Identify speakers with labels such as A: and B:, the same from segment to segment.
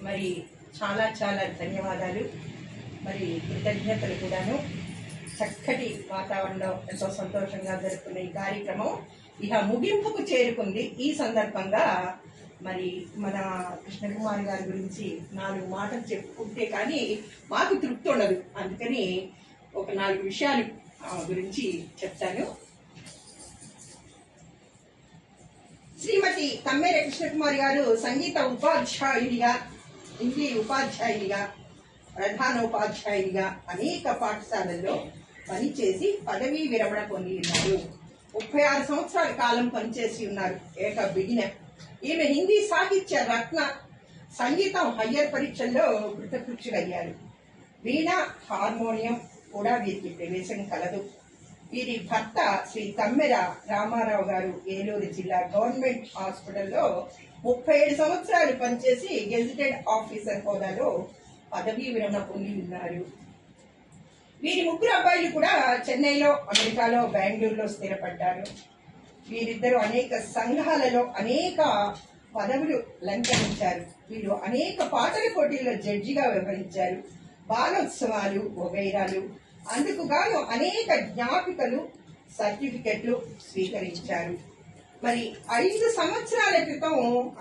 A: మరి చాలా చాలా ధన్యవాదాలు, మరి కృతజ్ఞతలు కూడాను. చక్కటి వాతావరణంలో ఎంతో సంతోషంగా జరుపుకున్న ఈ కార్యక్రమం ఇక ముగింపుకు చేరుకుంది. ఈ సందర్భంగా మరి మన కృష్ణకుమారి గారి గురించి 4 మాటలు చెప్పుకుంటే కానీ మాకు తృప్తి ఉండదు. అందుకని ఒక 4 విషయాలు గురించి చెప్తాను. శ్రీమతి తమ్మేర కృష్ణకుమారి గారు సంగీత ఉపాధ్యాయునిగా, హిందీ ఉపాధ్యాయునిగా, ప్రధానోపాధ్యాయునిగా అనేక పాఠశాలల్లో పనిచేసి పదవీ విరమణ పొంది ఉన్నారు. 36 సంవత్సరాల కాలం పనిచేసి ఉన్నారు. ఏక బిగినర్. ఈమె హిందీ సాహిత్య రత్న, సంగీతం హయ్యర్ పరీక్షల్లో కృతకృత్యులయ్యారు. వీణ, హార్మోనియం కూడా వీరికి ప్రవేశం కలదు. వీరి భర్త శ్రీ తమ్మెర రామారావు గారు ఏలూరు జిల్లా గవర్నమెంట్ హాస్పిటల్లో 37 సంవత్సరాలు పనిచేసి గెజిటెడ్ ఆఫీసర్ హోదాలో పదవీ విరమణ పొంది ఉన్నారు. వీరి 3 అబ్బాయిలు కూడా చెన్నైలో, అమెరికాలో, బెంగళూరులో స్థిరపడ్డారు. వీరిద్దరూ అనేక సంఘాలలో అనేక పదవులు లంఘించారు. వీరు అనేక పాటల పోటీల్లో జడ్జిగా వ్యవహరించారు. బాలోత్సవాలు, వగైరాలు అందుకు గాను అనేక జ్ఞాపికలు, సర్టిఫికెట్లు స్వీకరించారు. మరి 5 సంవత్సరాల క్రితం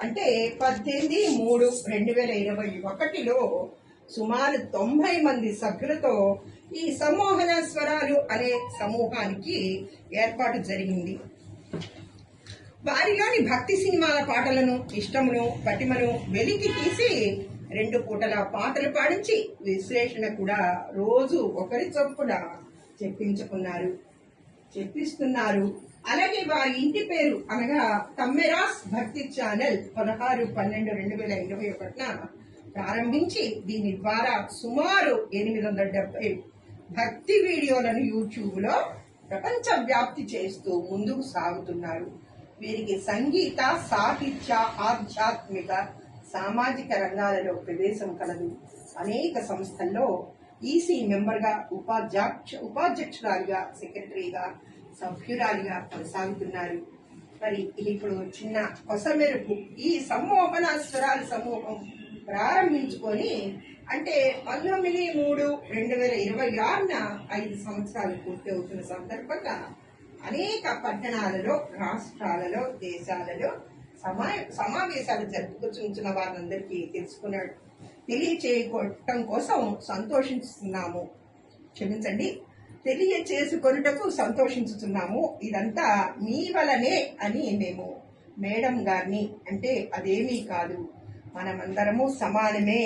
A: అంటే 18/3/2021లో సుమారు 90 మంది సభ్యులతో ఈ సమ్మోహన స్వరాలు అనే సమూహానికి ఏర్పాటు జరిగింది. వారిలోని భక్తి సినిమాల పాటలను, ఇష్టమును, పటిమను వెలికి తీసి 2 పూటల పాటలు పాడించి విశ్లేషణ కూడా రోజు ఒకరి చొప్పున చెప్పిస్తున్నారు. అలాగే వారి ఇంటి పేరు అనగా తమ్మెరాస్ భక్తి ఛానల్ 16/12/2021 ప్రారంభించి దీని ద్వారా సుమారు 870 భక్తి వీడియోలను యూట్యూబ్లో ప్రపంచ వ్యాప్తి చేస్తూ ముందుకు సాగుతున్నారు. వీరికి సంగీత, సాహిత్య, ఆధ్యాత్మిక, సామాజిక రంగాలలో ప్రవేశం కలదు. అనేక సంస్థల్లో ఈసీ మెంబర్గా, ఉపాధ్యక్షురాలిగా, సెక్రటరీగా, సభ్యురాలిగా కొనసాగుతున్నారు. మరి ఇప్పుడు చిన్న కొసమెరుపు, ఈ సమ్మోహన స్వరాల సమూహం ప్రారంభించుకొని అంటే 19/3/2026న 5 సంవత్సరాలు పూర్తి అవుతున్న సందర్భంగా అనేక పట్టణాలలో, రాష్ట్రాలలో, దేశాలలో సమావేశాలు జరుపుకుంటున్న వారందరికీ తెలియచేయటం కోసం తెలియచేసుకొనుటకు సంతోషించుతున్నాము. ఇదంతా మీ వలనే అని మేము మేడం గారిని అంటే అదేమీ కాదు, మనమందరము సమానమే,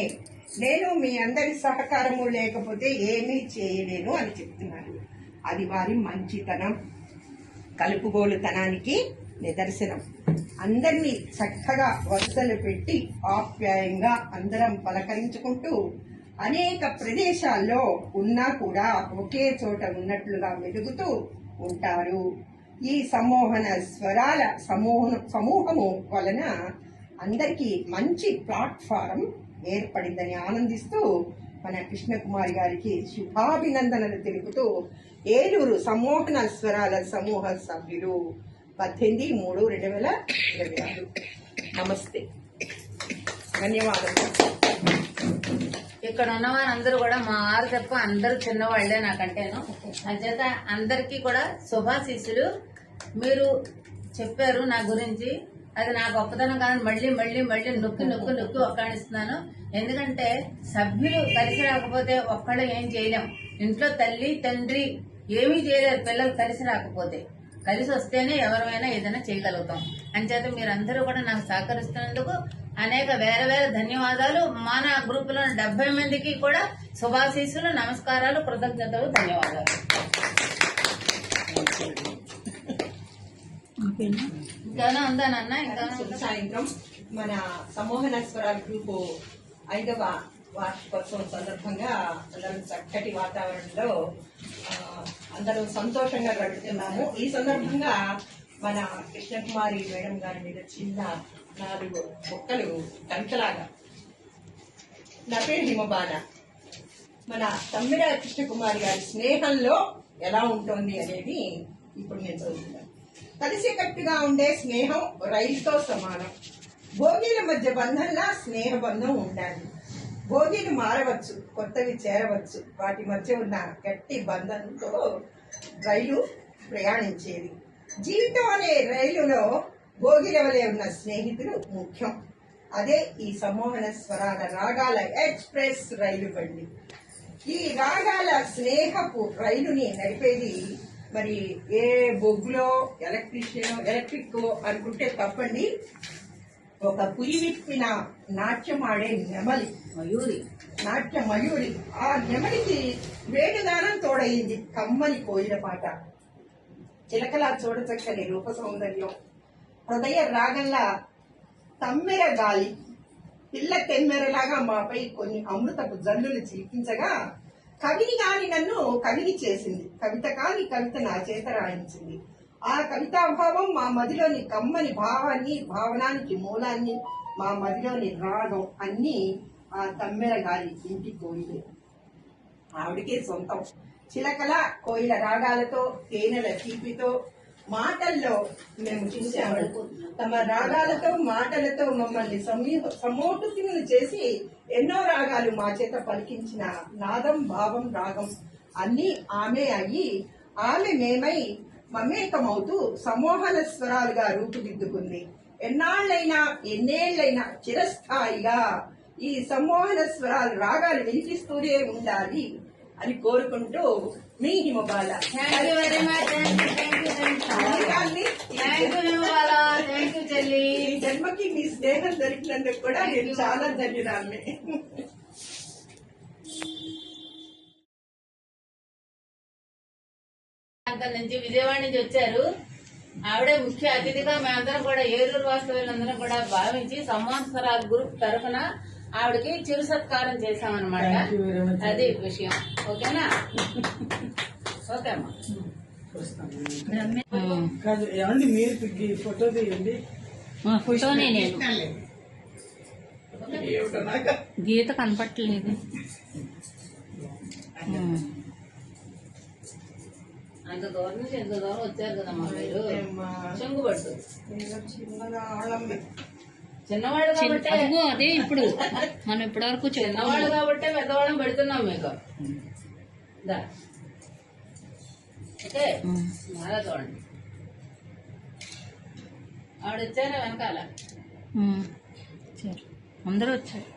A: నేను మీ అందరి సహకారము లేకపోతే ఏమీ చేయలేను అని చెప్తున్నారు. అది వారి మంచితనం, కలుపుగోలుతనానికి నిదర్శనం. అందరినీ చక్కగా వరుసలు పెట్టి ఆప్యాయంగా అందరం పలకరించుకుంటూ అనేక ప్రదేశాల్లో ఉన్నా కూడా ఒకే చోట ఉన్నట్లుగా మెలుగుతూ ఉంటారు. ఈ సమ్మోహన స్వరాల సమూహము వలన అందరికీ మంచి ప్లాట్ఫారం ఏర్పడిందని ఆనందిస్తూ మన కృష్ణకుమారి గారికి శుభాభినందనలు తెలుపుతూ ఏలూరు సమ్మోహన స్వరాల సమూహ సభ్యులు 18/3/2026. నమస్తే, ధన్యవాదాలు.
B: ఇక్కడ ఉన్న వారందరూ కూడా మా వారు తప్ప అందరూ చిన్నవాళ్లే నాకంటేను. అంచేత అందరికీ కూడా శుభాశీస్సులు. మీరు చెప్పారు నా గురించి, అది నా గొప్పతనం కాదు, మళ్ళీ మళ్ళీ మళ్ళీ నొక్కి నొక్కి నొక్కి ఒక్కాడిస్తున్నాను. ఎందుకంటే సభ్యులు కలిసి రాకపోతే ఒక్కళ్ళు ఏం చేయలేం. ఇంట్లో తల్లి తండ్రి ఏమీ చేయలేరు పిల్లలు కలిసి రాకపోతే. కలిసి వస్తేనే ఎవరైనా ఏదైనా చేయగలుగుతాం. అంచేత మీరందరూ కూడా నాకు సహకరిస్తున్నందుకు అనేక వేరే వేరే ధన్యవాదాలు. మన గ్రూప్ లో 70 మందికి కూడా శుభాశీస్సులు, నమస్కారాలు, కృతజ్ఞతలు, ధన్యవాదాలు. ఇంకేమైనా ఉందానన్నా? ఇంకా
A: సాయంత్రం మన సమ్మోహన స్వరాల గ్రూపు 5వ వార్షికోత్సవం సందర్భంగా అందరం చక్కటి వాతావరణంలో అందరూ సంతోషంగా గడుపుతున్నాము. ఈ సందర్భంగా మన కృష్ణకుమారి మేడం గారి మీద చిన్న 4 మొక్కలు కంచలాగా. నా పేరు హిమబాల. మన తమ్మిడ కృష్ణకుమారి గారి స్నేహంలో ఎలా ఉంటుంది అనేది ఇప్పుడు నేను చదువుతున్నాను. కలిసికట్టుగా ఉండే స్నేహం రైలుతో సమానం. భోగిల మధ్య బంధంలా స్నేహ బంధం ఉండాలి. భోగిలు మారవచ్చు, కొత్తవి చేరవచ్చు. వాటి మధ్య ఉన్న గట్టి బంధంతో రైలు ప్రయాణించేది. జీవితం అనే రైలులో భోగిల వలె ఉన్న స్నేహితులు ముఖ్యం. అదే ఈ సమ్మోహన స్వరాల రాగాల ఎక్స్ప్రెస్ రైలు బండి. ఈ రాగాల స్నేహపు రైలుని నడిపేది మరి ఏ బొగ్గులో ఎలక్ట్రిక్ అనుకుంటే తప్పండి. ఒక పులి విప్పిన నాట్యం ఆడే నెమలి, నాట్య మయూరి. ఆ నెమలికి వేణుగానం తోడయింది కమ్మని కోయిల పాట. చిలకలా చూడచక్కని రూప సౌందర్యం, హృదయ రాగంలా తమ్మెర గాలి, పిల్ల తెమ్మెరలాగా మాపై కొన్ని అమృతపు జల్లులు చిలికించగా కవిని కాని నన్ను కవిని చేసింది. కవిత కాని కవిత నా చేత రాయించింది. ఆ కవితాభావం మా మదిలోని కమ్మని భావాన్ని, భావనానికి మూలాన్ని, మా మదిలోని రాగం అన్నీ ఆ తమ్మెర గాలి ఇంటి కోయిలే. ఆవిడికే సొంతం. చిలకల కోయిల రాగాలతో, తేనెల తీపితో, మాటల్లో మేము చూసాము. తమ రాగాలతో, మాటలతో మమ్మల్ని సమోటుతులను చేసి ఎన్నో రాగాలు మా చేత పలికించిన నాదం, భావం, రాగం అన్నీ ఆమె అయ్యి, ఆమె మేమై మమేకమవుతూ సమ్మోహన స్వరాలుగా రూపుదిద్దుకుంది. ఎన్నాళ్ళైనా, ఎన్నేళ్లైనా చిరస్థాయిగా ఈ సమ్మోహన స్వరాలు రాగాలు వినిపిస్తూనే ఉండాలి అని కోరుకుంటూ మీ హిమబాల. ఈ జన్మకి మీ స్నేహం దొరికినందుకు కూడా నేను చాలా ధన్యురాల్ని.
B: నుంచి విజయవాడ నుంచి వచ్చారు. ఆవిడే ముఖ్య అతిథిగా మేమందరం కూడా ఏలూరు వాస్తవ్యులందరం కూడా భావించి సంవత్సరాల గ్రూప్ తరఫున ఆవిడకి చిరు సత్కారం చేశామన్నమాట. అది విషయం. ఓకేనా? ఓకే అమ్మా.
C: ఫోటో తీయండి.
B: ఫోటోనే నేను. గీత కనపట్టలేదు. అంత దూరం నుంచి ఎంత దూరం వచ్చారు కదమ్మా మీరు. చెంగుబట్టు చిన్నవాళ్ళు కాబట్టి అదే ఇప్పుడు మనం ఇప్పటి వరకు చిన్నవాళ్ళు కాబట్టి పెద్దవాళ్ళని పెడుతున్నాం మీకు. ఓకే, బాగా చూడండి. ఆవిడ వచ్చారా వెనకాల? అందరూ వచ్చారు.